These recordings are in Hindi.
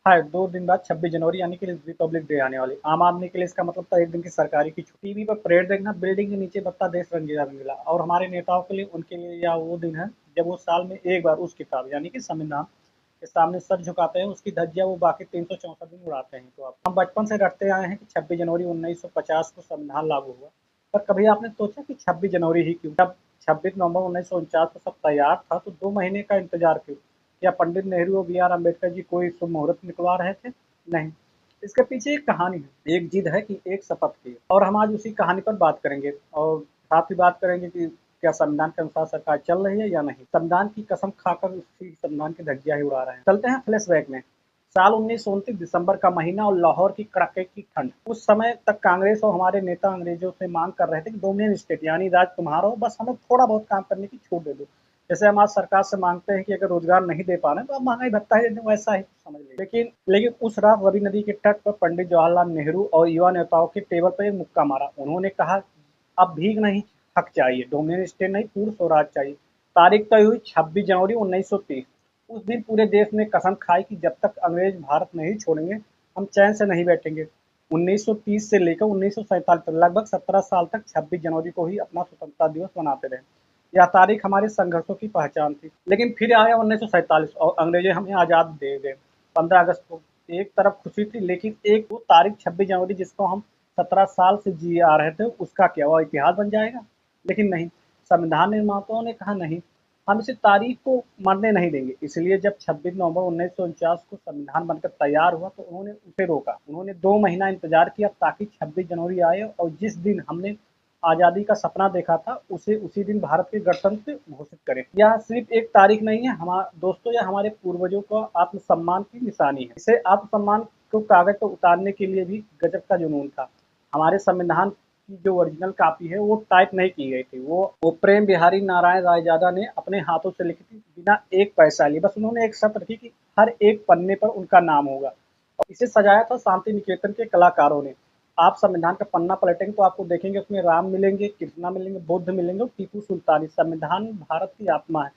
है 2 दिन बाद 26 जनवरी यानी कि रिपब्लिक डे आने वाली। आम आदमी के लिए इसका मतलब था 1 दिन की सरकारी की छुट्टी। टीवी पर परेड देखना, बिल्डिंग के नीचे बत्ता देश रंगीला-रंगीला और हमारे नेताओं के लिए उनके लिए यह वो दिन है जब वो साल में एक बार उस किताब यानी कि संविधान के सामने सर झुकाते हैं, उसकी धज्जियाँ वो बाकी 364 दिन उड़ाते हैं। तो अब हम बचपन से रटते आए हैं कि 26 जनवरी 1950 को संविधान लागू हुआ। पर कभी आपने सोचा कि 26 जनवरी ही क्यों? जब 26 नवंबर 1949 को सब तैयार था तो 2 महीने का इंतजार क्यों? क्या पंडित नेहरू और बी आर अम्बेडकर जी कोई शुभ मुहूर्त निकलवा रहे थे? नहीं। इसके पीछे एक कहानी है, एक जिद है कि एक शपथ की और हम आज उसी कहानी पर बात करेंगे और साथ ही बात करेंगे कि क्या संविधान के अनुसार सरकार चल रही है या नहीं। संविधान की कसम खाकर उसी संविधान की धज्जियां ही उड़ा रहे हैं। चलते हैं फ्लैशबैक में। साल 1929 दिसंबर का महीना और लाहौर की कड़ाके की ठंड। उस समय तक कांग्रेस और हमारे नेता अंग्रेजों से मांग कर रहे थे कि डोमिनियन स्टेट यानी राज तुम्हारा हो, बस हमें थोड़ा बहुत काम करने की छूट दे दो। जैसे हम आज सरकार से मांगते हैं कि अगर रोजगार नहीं दे पा रहे तो आप महंगाई भत्ता ही दे दें, वैसा ही समझ लीजिए। लेकिन उस रात रवि नदी के तट पर पंडित जवाहरलाल नेहरू और युवा नेताओं के टेबल पर एक मुक्का मारा। उन्होंने कहा अब भीख नहीं, हक चाहिए, डोमिनियन स्टेट नहीं, पूर्ण स्वराज चाहिए। तारीख तय हुई 26 जनवरी 1930। उस दिन पूरे देश ने कसम खाई कि जब तक अंग्रेज भारत नहीं छोड़ेंगे हम चैन से नहीं बैठेंगे। 1930 से लेकर 1947 तक लगभग 17 साल तक 26 जनवरी को ही अपना स्वतंत्रता दिवस मनाते रहे। यह तारीख हमारे संघर्षों की पहचान थी। लेकिन फिर आया 1947 और अंग्रेजे हमें आज़ाद दे गए 15 अगस्त को। एक तरफ खुशी थी लेकिन एक वो तारीख 26 जनवरी जिसको हम 17 साल से जी आ रहे थे उसका क्या वो इतिहास बन जाएगा? लेकिन नहीं, संविधान निर्माताओं ने कहा नहीं, हम इसे तारीख को मरने नहीं देंगे। इसलिए जब 26 नवंबर 1949 को संविधान बनकर तैयार हुआ तो उन्होंने उसे रोका। उन्होंने 2 महीना इंतजार किया ताकि 26 जनवरी आए और जिस दिन हमने आज़ादी का सपना देखा था उसे उसी दिन भारत के गणतंत्र घोषित करें। यह सिर्फ एक तारीख नहीं है दोस्तों, यह हमारे पूर्वजों का आत्मसम्मान की निशानी है। इसे आत्मसम्मान को कागज पर उतारने के लिए भी गजब का जुनून था। हमारे संविधान की जो ओरिजिनल कॉपी है वो टाइप नहीं की गई थी, वो प्रेम बिहारी नारायण रायजादा ने अपने हाथों से लिखी थी बिना एक पैसा लिए। बस उन्होंने एक शर्त रखी कि हर एक पन्ने पर उनका नाम होगा और इसे सजाया था शांति निकेतन के कलाकारों ने। आप संविधान का पन्ना पलटेंगे तो आपको देखेंगे उसमें राम मिलेंगे, कृष्णा मिलेंगे, बुद्ध मिलेंगे और टीपू सुल्तान। संविधान भारत की आत्मा है।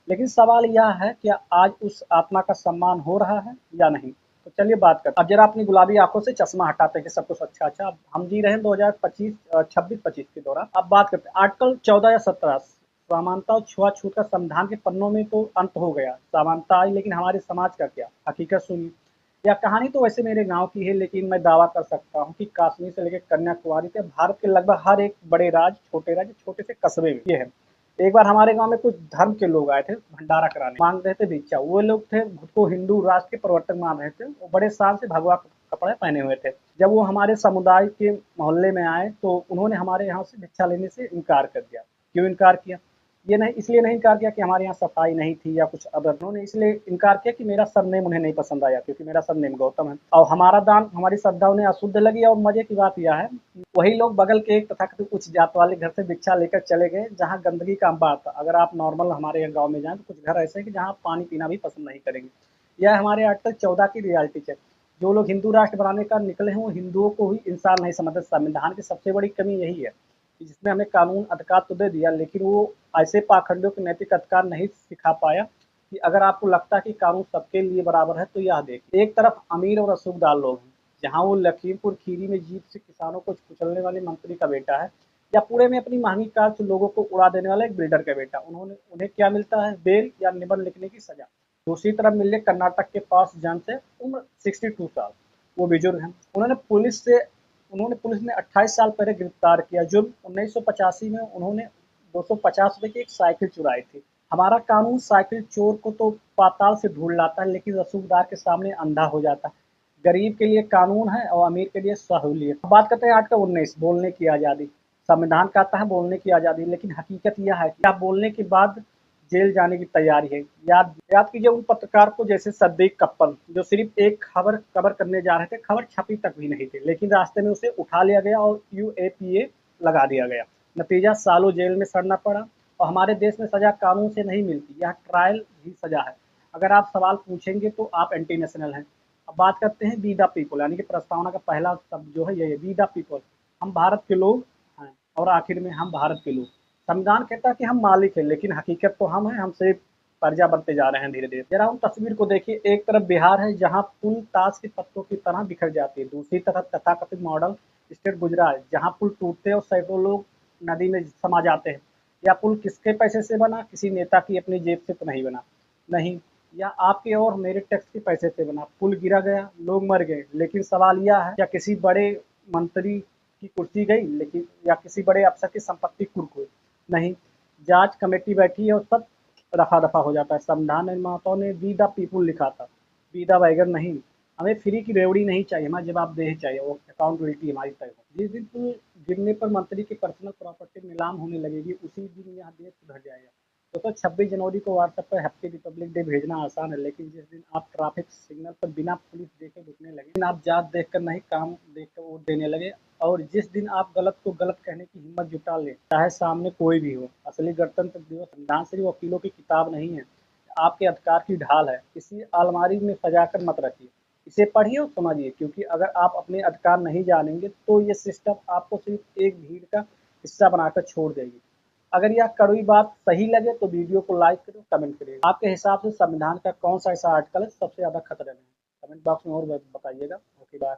लेकिन सवाल यह है क्या आज उस आत्मा का सम्मान हो रहा है या नहीं? तो चलिए बात करते हैं। अब जरा अपनी गुलाबी आंखों से चश्मा हटाते हैं कि सब कुछ अच्छा अच्छा। अब हम जी रहे हैं 2025 26-25 के दौरान। अब बात करते हैं आर्टिकल 14 या 17 समानता और छुआछूत का संविधान के पन्नों में तो अंत हो गया, समानता आई, लेकिन हमारे समाज का क्या? हकीकत सुनिए। यह कहानी तो वैसे मेरे गांव की है लेकिन मैं दावा कर सकता हूँ कि कश्मीर से लेकर कन्याकुमारी तक भारत के लगभग हर एक बड़े राज्य छोटे से कस्बे में ये है। एक बार हमारे गांव में कुछ धर्म के लोग आए थे भंडारा कराने, मांग रहे थे भिक्षा। वो लोग थे खुद को हिंदू राष्ट्र के प्रवर्तक मान रहे थे, वो बड़े शान से भगवा कपड़े पहने हुए थे। जब वो हमारे समुदाय के मोहल्ले में आए तो उन्होंने हमारे यहाँ से भिक्षा लेने से इनकार कर दिया। क्यों इनकार किया? ये नहीं इसलिए नहीं इनकार किया कि हमारे यहाँ सफाई नहीं थी या कुछ अदर, उन्होंने इसलिए इनकार किया कि मेरा सरनेम उन्हें नहीं पसंद आया क्योंकि मेरा सरनेम गौतम है और हमारा दान हमारी श्रद्धा उन्हें अशुद्ध लगी। और मजे की बात यह है वही लोग बगल के एक तथाकथित उच्च जात वाले घर से भिक्षा लेकर चले गए जहाँ गंदगी का अंबार था। अगर आप नॉर्मल हमारे गाँव में जाएं तो कुछ घर ऐसे हैं कि जहाँ आप पानी पीना भी पसंद नहीं करेंगे। यह हमारे आर्टिकल 14 की रियलिटी चेक। जो लोग हिंदू राष्ट्र बनाने का निकले हैं वो हिंदुओं को ही इंसान नहीं समझते। संविधान की सबसे बड़ी कमी यही है कि जिसने हमें कानून अधिकार तो दे दिया लेकिन वो ऐसे पाखंडियों के नैतिक अधिकार नहीं सिखा पाया कि अगर आपको लगता है कि कानून सबके लिए बराबर है तो यह देख। एक तरफ अमीर और रसूखदार लोग हैं, जहाँ वो लखीमपुर खीरी में जीप से किसानों को कुचलने वाले मंत्री का बेटा है या पुणे में अपनी महंगी कार से लोगों को उड़ा देने वाला एक बिल्डर का बेटा, उन्हें क्या मिलता है? बेल या निबंध लिखने की सजा। दूसरी तरफ मिले कर्नाटक के पास जन से उम्र 62 साल, वो बुजुर्ग हैं। उन्होंने पुलिस ने 28 साल पहले गिरफ्तार किया। जुर्म 1985 में उन्होंने 250 रुपए की एक साइकिल चुराई थी। हमारा कानून साइकिल चोर को तो पाताल से ढूंढ लाता है लेकिन रसूखदार के सामने अंधा हो जाता है। गरीब के लिए कानून है और अमीर के लिए सहूलियत। अब बात करते हैं आर्टिकल 19 बोलने की आज़ादी। संविधान कहता है बोलने की आज़ादी, लेकिन हकीकत यह है कि आप बोलने के बाद जेल जाने की तैयारी है। याद याद कीजिए उन पत्रकार को जैसे सद्दीक कप्पन जो सिर्फ एक खबर कवर करने जा रहे थे, खबर छपी तक भी नहीं थी लेकिन रास्ते में उसे उठा लिया गया और यूएपीए लगा दिया गया। नतीजा सालों जेल में सड़ना पड़ा। और हमारे देश में सजा कानून से नहीं मिलती, यह ट्रायल ही सजा है। अगर आप सवाल पूछेंगे तो आप एंटी नेशनल हैं। अब बात करते हैं वी द पीपल यानी कि प्रस्तावना का पहला शब्द जो है ये वी द पीपल, हम भारत के लोग हैं। और आखिर में हम भारत के लोग। संविधान कहता है कि हम मालिक हैं लेकिन हकीकत तो हम हैं, हम सिर्फ पर्जा बनते जा रहे हैं धीरे धीरे। जरा उन तस्वीर को देखिए, एक तरफ बिहार है जहाँ पुल ताश के पत्तों की तरह बिखर जाती है, दूसरी तरफ तथाकथित मॉडल स्टेट गुजरात जहाँ पुल टूटते और सैकड़ों लोग नदी में समा जाते हैं। यह पुल किसके पैसे से बना? किसी नेता की अपनी जेब से तो नहीं बना, नहीं। या आपके और मेरे टैक्स के पैसे से बना। पुल गिरा गया, लोग मर गए, लेकिन सवाल यह है, क्या किसी बड़े मंत्री की कुर्सी गई, लेकिन या किसी बड़े अफसर की संपत्ति कुर्क हुई? नहीं। जांच कमेटी बैठी है और सब रफा दफा हो जाता है। संविधान निर्माताओं ने वी द पीपुल लिखा था, वी द बैगर नहीं। हमें फ्री की रेवड़ी नहीं चाहिए, हमें जवाबदेही चाहिए, वो अकाउंटेबिलिटी हमारी तय हो। जिस दिन पुल गिरने पर मंत्री की पर्सनल प्रॉपर्टी नीलाम होने लगेगी, उसी दिन यह देश सुधर जाएगा। तो 26 जनवरी को व्हाट्सएप पर हैप्पी रिपब्लिक डे भेजना आसान है, लेकिन जिस दिन आप ट्रैफिक सिग्नल पर बिना पुलिस देखे रुकने लगे, जिस दिन आप जात देखकर नहीं काम देखकर वोट देने लगे, और जिस दिन आप गलत को गलत कहने की हिम्मत जुटा लें, चाहे सामने कोई भी हो। असली गणतंत्र दिवस संविधान सिर्फ वकीलों की किताब नहीं है, आपके अधिकार की ढाल है। इसी अलमारी में सजा कर मत रखिए, इसे पढ़िए और समझिए, क्योंकि अगर आप अपने अधिकार नहीं जानेंगे तो ये सिस्टम आपको सिर्फ एक भीड़ का हिस्सा बनाकर छोड़ देगी। अगर यह कड़वी बात सही लगे तो वीडियो को लाइक करें, कमेंट करिए। आपके हिसाब से संविधान का कौन सा ऐसा आर्टिकल है सबसे ज़्यादा खतरे में? कमेंट बॉक्स में और बताइएगा। Okay bye.